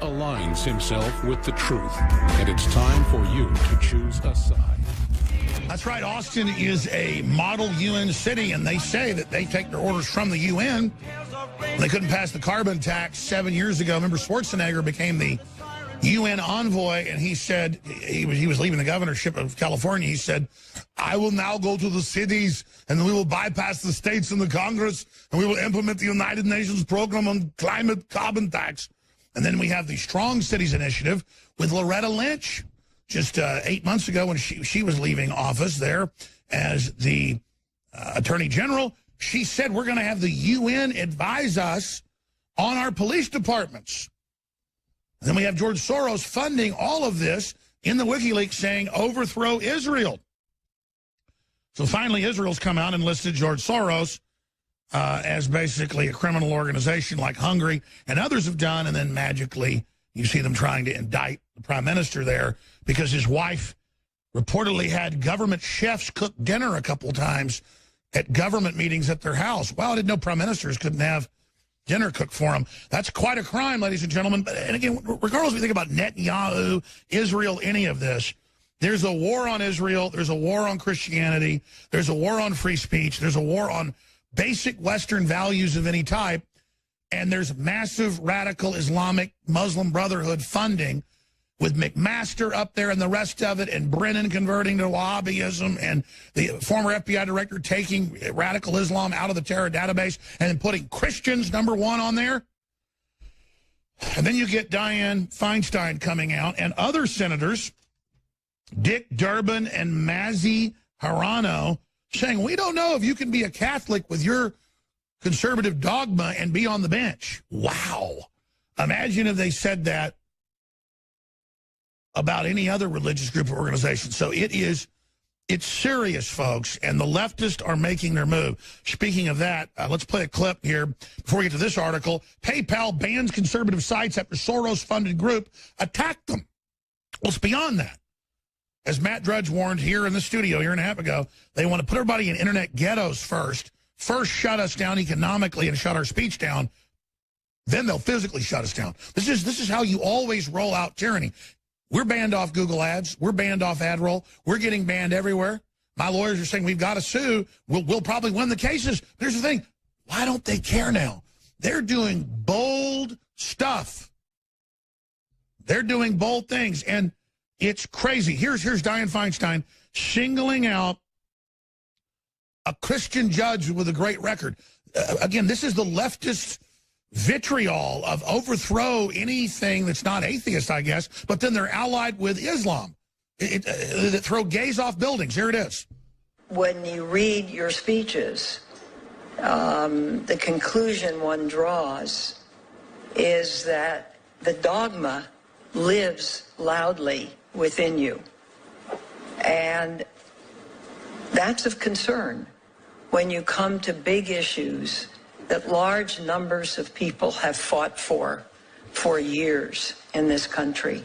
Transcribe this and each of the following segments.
aligns himself with the truth, and it's time for you to choose a side. That's right. Austin is a model UN city, and they say that they take their orders from the UN. They couldn't pass the carbon tax 7 years ago. Remember, Schwarzenegger became the UN envoy, and he said, he was leaving the governorship of California. He said, I will now go to the cities, and we will bypass the states and the Congress, and we will implement the United Nations program on climate carbon tax. And then we have the Strong Cities Initiative with Loretta Lynch. Just 8 months ago, when she was leaving office there as the Attorney General, she said, we're going to have the UN advise us on our police departments. And then we have George Soros funding all of this in the WikiLeaks, saying, overthrow Israel. So finally, Israel's come out and listed George Soros as basically a criminal organization like Hungary and others have done, and then magically you see them trying to indict the prime minister there because his wife reportedly had government chefs cook dinner a couple times at government meetings at their house. Well, I didn't know prime ministers couldn't have dinner cooked for them. That's quite a crime, ladies and gentlemen. But, and again, regardless if you think about Netanyahu, Israel, any of this, there's a war on Israel. There's a war on Christianity. There's a war on free speech. There's a war on basic Western values of any type. And there's massive radical Islamic Muslim Brotherhood funding with McMaster up there and the rest of it, and Brennan converting to Wahhabism, and the former FBI director taking radical Islam out of the terror database and then putting Christians #1 on there. And then you get Dianne Feinstein coming out and other senators, Dick Durbin and Mazie Hirono, saying, we don't know if you can be a Catholic with your conservative dogma and be on the bench. Wow. Imagine if they said that about any other religious group or organization. So it's serious, folks, and the leftists are making their move. Speaking of that, let's play a clip here before we get to this article. PayPal bans conservative sites after Soros-funded group attacked them. Well, it's beyond that. As Matt Drudge warned here in the studio a year and a half ago, they want to put everybody in internet ghettos first. First shut us down economically and shut our speech down. Then they'll physically shut us down. This is how you always roll out tyranny. We're banned off Google Ads. We're banned off AdRoll. We're getting banned everywhere. My lawyers are saying we've got to sue. We'll probably win the cases. Here's the thing. Why don't they care now? They're doing bold stuff. They're doing bold things, and it's crazy. Here's Dianne Feinstein singling out a Christian judge with a great record. Again, this is the leftist vitriol of overthrow anything that's not atheist, I guess, but then they're allied with Islam that throw gays off buildings. Here it is. When you read your speeches, the conclusion one draws is that the dogma lives loudly within you. And that's of concern when you come to big issues that large numbers of people have fought for years in this country.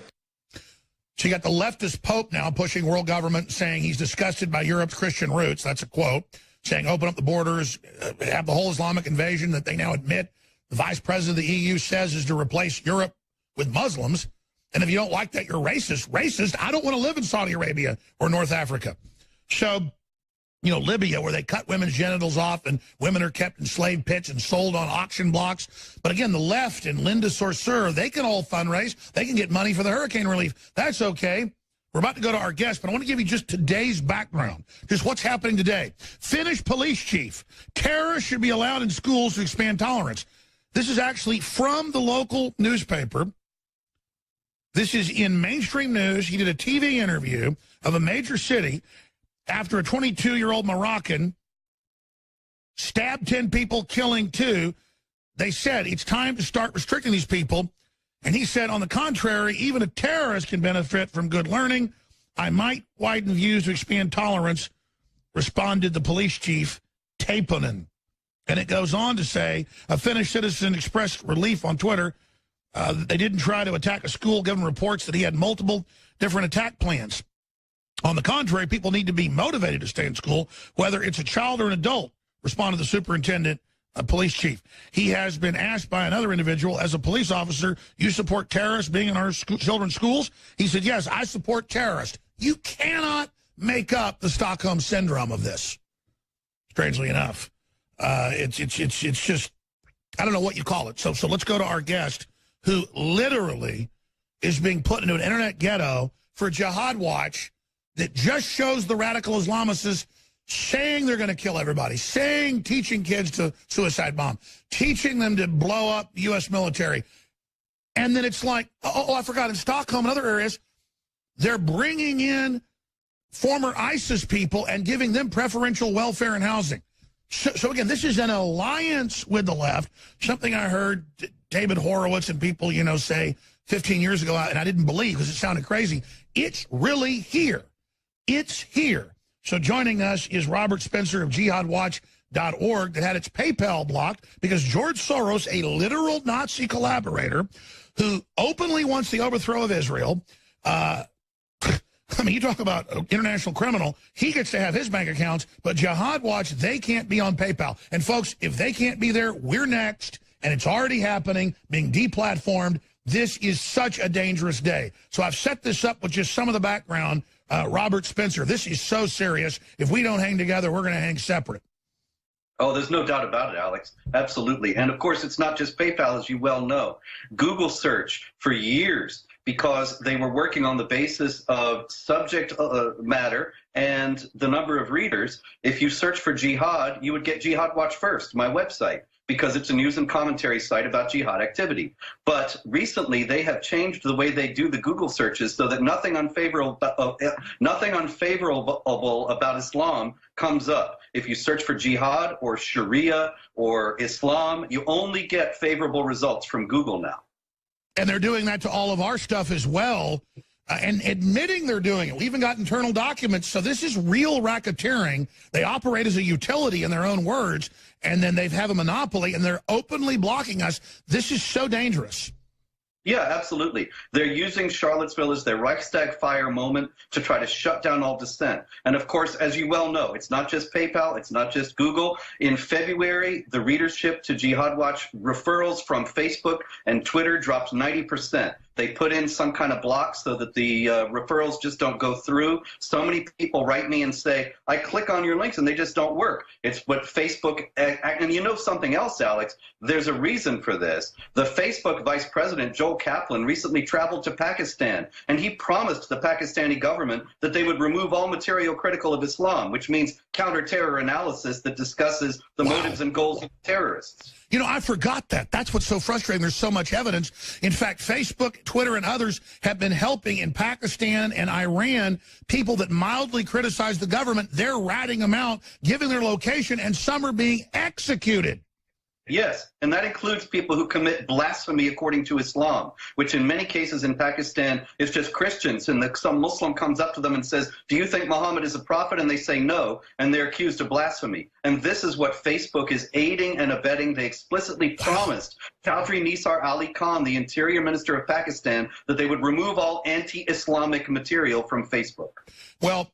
So you got the leftist Pope now pushing world government, saying he's disgusted by Europe's Christian roots. That's a quote. Saying open up the borders, have the whole Islamic invasion that they now admit the vice president of the EU says is to replace Europe with Muslims. And if you don't like that, you're racist. Racist? I don't want to live in Saudi Arabia or North Africa. So, you know, Libya, where they cut women's genitals off and women are kept in slave pits and sold on auction blocks. But again, the left and Linda Sarsour, they can all fundraise. They can get money for the hurricane relief. That's okay. We're about to go to our guest, but I want to give you just today's background, just what's happening today. Finnish police chief. Terrorists should be allowed in schools to expand tolerance. This is actually from the local newspaper. This is in mainstream news. He did a TV interview of a major city after a 22-year-old Moroccan stabbed 10 people, killing 2. They said it's time to start restricting these people. And he said, on the contrary, even a terrorist can benefit from good learning. I might widen views to expand tolerance, responded the police chief, Taponen. And it goes on to say, a Finnish citizen expressed relief on Twitter. They didn't try to attack a school, given reports that he had multiple different attack plans. On the contrary, people need to be motivated to stay in school, whether it's a child or an adult, responded the superintendent a police chief. He has been asked by another individual, as a police officer, you support terrorists being in our children's schools? He said, yes, I support terrorists. You cannot make up the Stockholm syndrome of this, strangely enough. It's just, I don't know what you call it. So let's go to our guest, who literally is being put into an internet ghetto for Jihad Watch that just shows the radical Islamists saying they're going to kill everybody, teaching kids to suicide bomb, teaching them to blow up U.S. military. And then it's like, oh, I forgot, in Stockholm and other areas, they're bringing in former ISIS people and giving them preferential welfare and housing. So again, this is an alliance with the left, something I heard David Horowitz and people, say 15 years ago, and I didn't believe because it sounded crazy. It's really here. It's here. So joining us is Robert Spencer of jihadwatch.org that had its PayPal blocked because George Soros, a literal Nazi collaborator who openly wants the overthrow of Israel, you talk about an international criminal, he gets to have his bank accounts, but Jihad Watch, they can't be on PayPal. And folks, if they can't be there, we're next, and it's already happening, being deplatformed. This is such a dangerous day. So I've set this up with just some of the background. Robert Spencer, this is so serious. If we don't hang together, we're going to hang separate. Oh, there's no doubt about it, Alex. Absolutely. And of course, it's not just PayPal, as you well know. Google search for years, because they were working on the basis of subject matter and the number of readers. If you search for jihad, you would get Jihad Watch first, my website, because it's a news and commentary site about jihad activity. But recently, they have changed the way they do the Google searches so that nothing unfavorable about Islam comes up. If you search for jihad or Sharia or Islam, you only get favorable results from Google now. And they're doing that to all of our stuff as well, and admitting they're doing it. We even got internal documents. So this is real racketeering. They operate as a utility in their own words, and then they have a monopoly, and they're openly blocking us. This is so dangerous. Yeah, absolutely. They're using Charlottesville as their Reichstag fire moment to try to shut down all dissent. And of course, as you well know, it's not just PayPal, it's not just Google. In February, the readership to Jihad Watch referrals from Facebook and Twitter dropped 90%. They put in some kind of block so that the referrals just don't go through. So many people write me and say, I click on your links and they just don't work. It's what Facebook, and you know something else, Alex, there's a reason for this. The Facebook vice president, Joel Kaplan, recently traveled to Pakistan, and he promised the Pakistani government that they would remove all material critical of Islam, which means counter-terror analysis that discusses the motives and goals of terrorists. You know, I forgot that. That's what's so frustrating. There's so much evidence. In fact, Facebook, Twitter, and others have been helping in Pakistan and Iran people that mildly criticize the government. They're ratting them out, giving their location, and some are being executed. Yes, and that includes people who commit blasphemy according to Islam, which in many cases in Pakistan is just Christians, and some Muslim comes up to them and says, do you think Muhammad is a prophet? And they say no, and they're accused of blasphemy. And this is what Facebook is aiding and abetting. They explicitly promised Chaudhry Nisar Ali Khan, the Interior Minister of Pakistan, that they would remove all anti-Islamic material from Facebook. Well,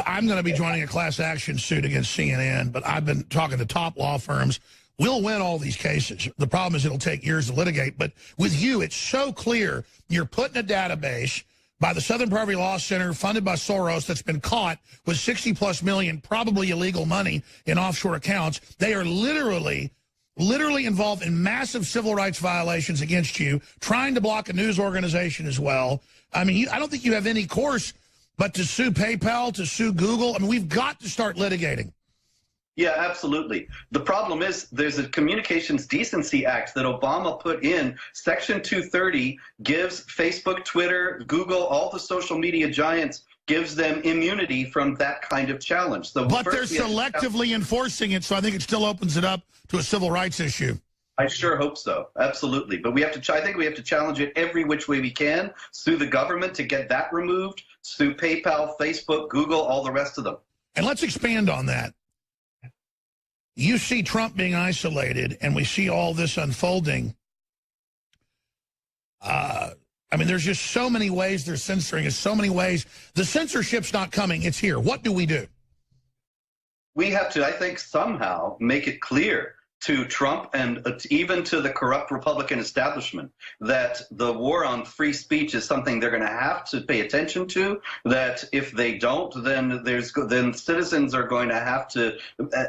I'm going to be joining a class action suit against CNN, but I've been talking to top law firms. We'll win all these cases. The problem is it'll take years to litigate. But with you, it's so clear you're put in a database by the Southern Poverty Law Center funded by Soros that's been caught with 60+ million, probably illegal money in offshore accounts. They are literally involved in massive civil rights violations against you, trying to block a news organization as well. I mean, I don't think you have any course but to sue PayPal, to sue Google. I mean, we've got to start litigating. Yeah, absolutely. The problem is there's a Communications Decency Act that Obama put in. Section 230 gives Facebook, Twitter, Google, all the social media giants, gives them immunity from that kind of challenge. So but they're selectively enforcing it, so I think it still opens it up to a civil rights issue. I sure hope so. Absolutely. But we have to. I think we have to challenge it every which way we can. Sue the government to get that removed. Sue PayPal, Facebook, Google, all the rest of them. And let's expand on that. You see Trump being isolated, and we see all this unfolding. I mean, there's just so many ways they're censoring us, so many ways. The censorship's not coming. It's here. What do we do? We have to, I think, somehow make it clear to Trump and even to the corrupt Republican establishment that the war on free speech is something they're going to have to pay attention to, that if they don't, then citizens are going to have to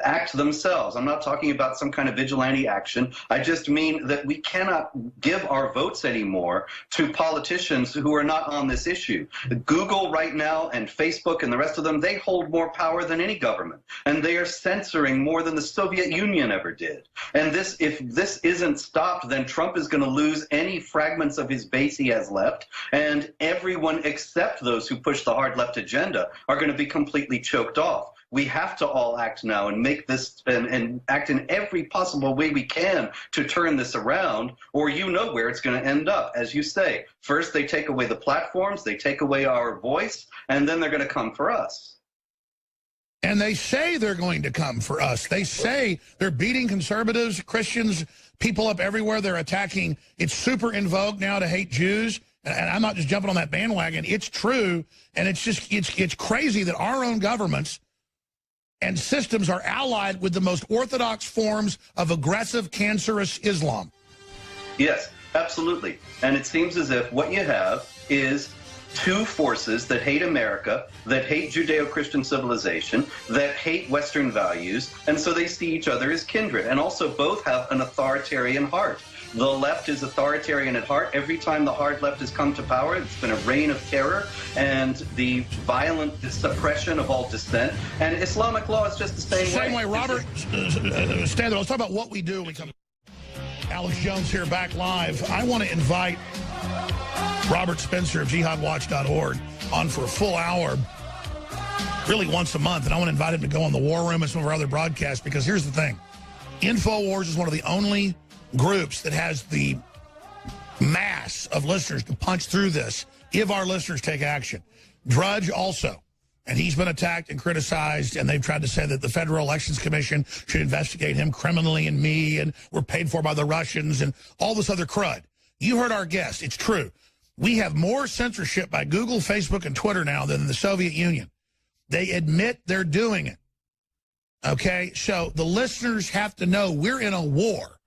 act themselves. I'm not talking about some kind of vigilante action. I just mean that we cannot give our votes anymore to politicians who are not on this issue. Google right now and Facebook and the rest of them, they hold more power than any government, and they are censoring more than the Soviet Union ever did. And if this isn't stopped, then Trump is going to lose any fragments of his base he has left, and everyone except those who push the hard left agenda are going to be completely choked off. We have to all act now and make this and act in every possible way we can to turn this around, or you know where it's going to end up. As you say, first they take away the platforms, they take away our voice, and then they're going to come for us. And they say they're going to come for us. They say they're beating conservatives, Christians, people up everywhere. They're attacking. It's super in vogue now to hate Jews. And I'm not just jumping on that bandwagon. It's true. And it's crazy that our own governments and systems are allied with the most orthodox forms of aggressive, cancerous Islam. Yes, absolutely. And it seems as if what you have is two forces that hate America, that hate Judeo-Christian civilization, that hate Western values, and so they see each other as kindred. And also both have an authoritarian heart. The left is authoritarian at heart. Every time the hard left has come to power, it's been a reign of terror and the violent suppression of all dissent. And Islamic law is just the same way. Robert, stand there. Let's talk about what we do when we come. Alex Jones here, back live. I want to invite Robert Spencer of jihadwatch.org on for a full hour, really once a month, and I want to invite him to go on the War Room and some of our other broadcasts, because here's the thing. InfoWars is one of the only groups that has the mass of listeners to punch through this if our listeners take action. Drudge also, and he's been attacked and criticized, and they've tried to say that the Federal Elections Commission should investigate him criminally, and me, and we're paid for by the Russians, and all this other crud. You heard our guest. It's true. We have more censorship by Google, Facebook, and Twitter now than the Soviet Union. They admit they're doing it. Okay? So the listeners have to know we're in a war.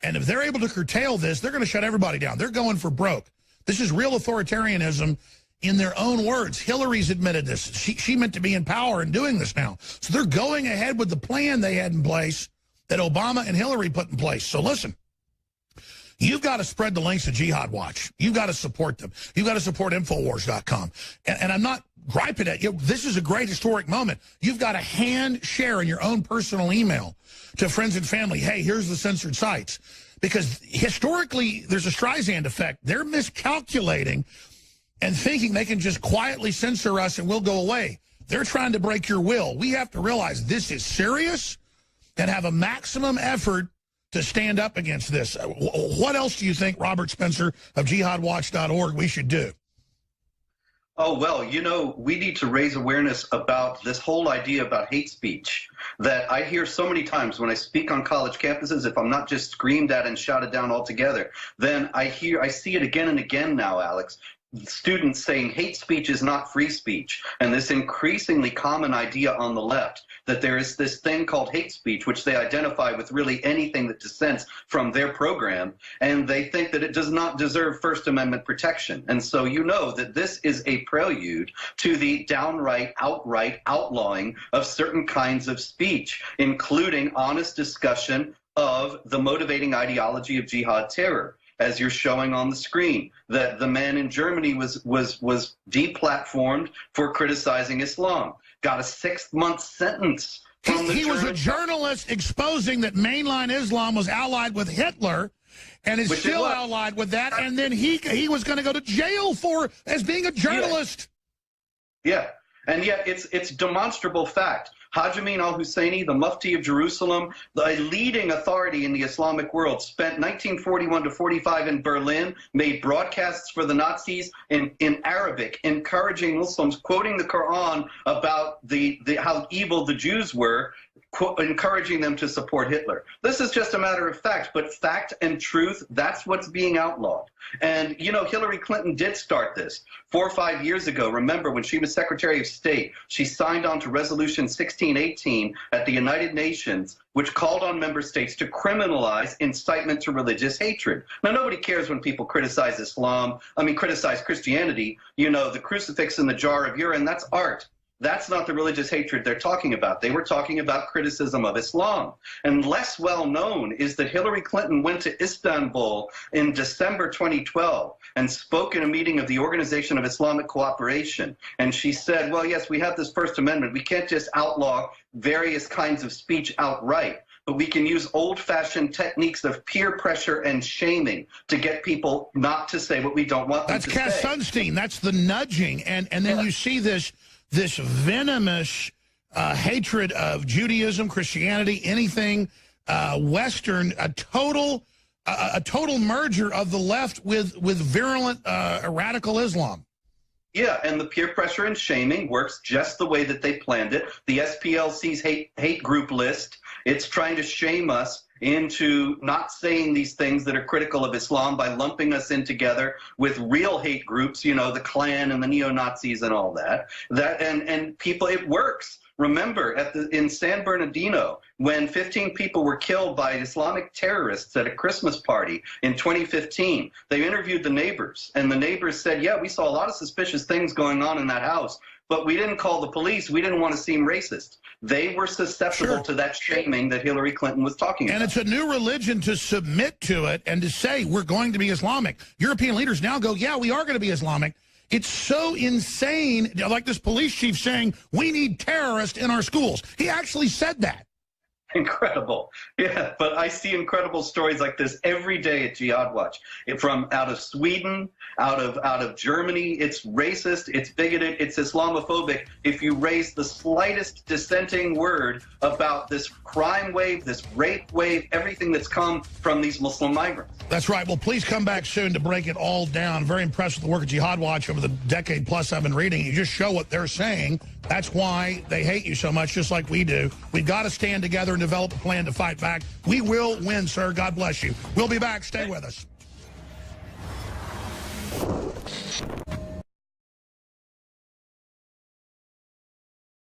And if they're able to curtail this, they're going to shut everybody down. They're going for broke. This is real authoritarianism in their own words. Hillary's admitted this. She meant to be in power and doing this now. So they're going ahead with the plan they had in place that Obama and Hillary put in place. So listen. You've got to spread the links to Jihad Watch. You've got to support them. You've got to support Infowars.com. And I'm not griping at you. This is a great historic moment. You've got to hand share in your own personal email to friends and family. Hey, here's the censored sites. Because historically, there's a Streisand effect. They're miscalculating and thinking they can just quietly censor us and we'll go away. They're trying to break your will. We have to realize this is serious and have a maximum effort to stand up against this. What else do you think, Robert Spencer of jihadwatch.org, we should do? Oh, well, you know, we need to raise awareness about this whole idea about hate speech that I hear so many times when I speak on college campuses. If I'm not just screamed at and shouted down altogether, then I see it again and again now, Alex. Students saying hate speech is not free speech, and this increasingly common idea on the left that there is this thing called hate speech, which they identify with really anything that dissents from their program, and they think that it does not deserve First Amendment protection. And so you know that this is a prelude to the downright, outright outlawing of certain kinds of speech, including honest discussion of the motivating ideology of jihad terror. As you're showing on the screen, that the man in Germany was deplatformed for criticizing Islam, got a 6-month sentence. He was a journalist exposing that mainline Islam was allied with Hitler, and is still allied with that. And then he was going to go to jail for as being a journalist. Yeah, and yet it's demonstrable fact. Haj Amin al-Husseini, the Mufti of Jerusalem, the leading authority in the Islamic world, spent 1941 to 45 in Berlin, made broadcasts for the Nazis in Arabic, encouraging Muslims, quoting the Quran about how evil the Jews were, encouraging them to support Hitler. This is just a matter of fact, but fact and truth, that's what's being outlawed. And, you know, Hillary Clinton did start this 4 or 5 years ago. Remember, when she was Secretary of State, she signed on to Resolution 1618 at the United Nations, which called on member states to criminalize incitement to religious hatred. Now, nobody cares when people criticize criticize Christianity. You know, the crucifix in the jar of urine, that's art. That's not the religious hatred they're talking about. They were talking about criticism of Islam. And less well known is that Hillary Clinton went to Istanbul in December 2012 and spoke in a meeting of the Organization of Islamic Cooperation. And she said, well, yes, we have this First Amendment. We can't just outlaw various kinds of speech outright, but we can use old-fashioned techniques of peer pressure and shaming to get people not to say what we don't want them to say. That's Cass Sunstein. That's the nudging. And then you see this venomous hatred of Judaism, Christianity, anything Western, a total merger of the left with virulent radical Islam. Yeah, and the peer pressure and shaming works just the way that they planned it. The SPLC's hate group list, it's trying to shame us into not saying these things that are critical of Islam by lumping us in together with real hate groups, you know, the Klan and the neo-Nazis and all that. And people, it works. Remember, in San Bernardino, when 15 people were killed by Islamic terrorists at a Christmas party in 2015, they interviewed the neighbors, and the neighbors said, yeah, we saw a lot of suspicious things going on in that house, but we didn't call the police. We didn't want to seem racist. They were susceptible to that shaming that Hillary Clinton was talking about. And it's a new religion to submit to it and to say, we're going to be Islamic. European leaders now go, yeah, we are going to be Islamic. It's so insane, like this police chief saying, we need terrorists in our schools. He actually said that. Incredible. Yeah, but I see incredible stories like this every day at Jihad Watch. From out of Sweden, out of Germany. It's racist, it's bigoted, it's Islamophobic. If you raise the slightest dissenting word about this crime wave, this rape wave, everything that's come from these Muslim migrants. That's right. Well, please come back soon to break it all down. Very impressed with the work of Jihad Watch over the decade plus I've been reading. You just show what they're saying. That's why they hate you so much, just like we do. We've got to stand together and develop a plan to fight back. We will win, sir. God bless you. We'll be back. Stay with us.